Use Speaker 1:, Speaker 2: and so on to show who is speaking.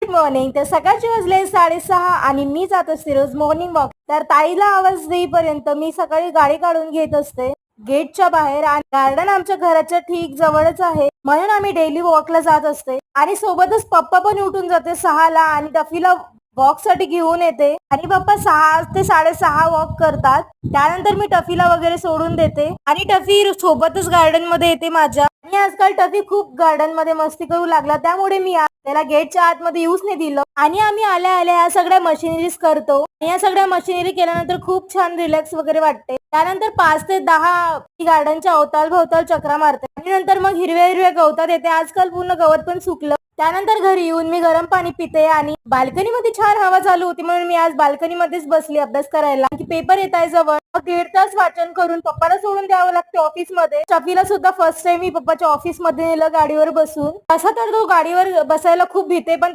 Speaker 1: Morning. तर सकाळचे वाजले 6:30 आणि मी जात असते रोज मॉर्निंग वॉक. तर ताईला आवाज देईपर्यंत मी सकाळी गाडी काढून घेत असते गेटच्या बाहेर. आणि गार्डन आमच्या घराच्या ठीक जवळच आहे, म्हणून आम्ही डेली वॉकला जात असते. आणि सोबतच पप्पा पण उठून जाते 6ला आणि टफीला वॉक साठी घेऊन येते. आणि पप्पा 6 ते 6:30 वॉक करतात. त्यानंतर मी टफीला वगैरे सोडून देते आणि टफी सोबतच गार्डन मध्ये येते माझ्या. आणि आजकाल टफी खूप गार्डन मध्ये मस्ती करू लागला, त्यामुळे मी त्याला गेटच्या आतमध्ये येऊच नाही दिलं. आणि आम्ही आल्या आल्या ह्या सगळ्या मशिनरीज करतो. या सगळ्या मशिनरी केल्यानंतर खूप छान रिलॅक्स वगैरे वाटते. त्यानंतर 5 ते 10 गार्डनच्या अवताल चक्रा मारते आणि नंतर मग हिरव्या हिरव्या गवतात येते. आजकाल पूर्ण गवत पण सुकलं. त्यानंतर घरी येऊन मी गरम पाणी पिते आणि बाल्कनी मध्ये छान हवा चालू होती, म्हणून मी आज बाल्कनी मध्येच बसली अभ्यास करायला. पेपर येत आहे जवळ. 1.5 तास वाचन करून पप्पाला सोडून द्यावं लागते ऑफिस मध्ये. शफीला सुद्धा फर्स्ट टाइम मी पप्पाच्या ऑफिस मध्ये नेलं गाडीवर बसून. असा तर तो गाडीवर बसायला खूप भीते, पण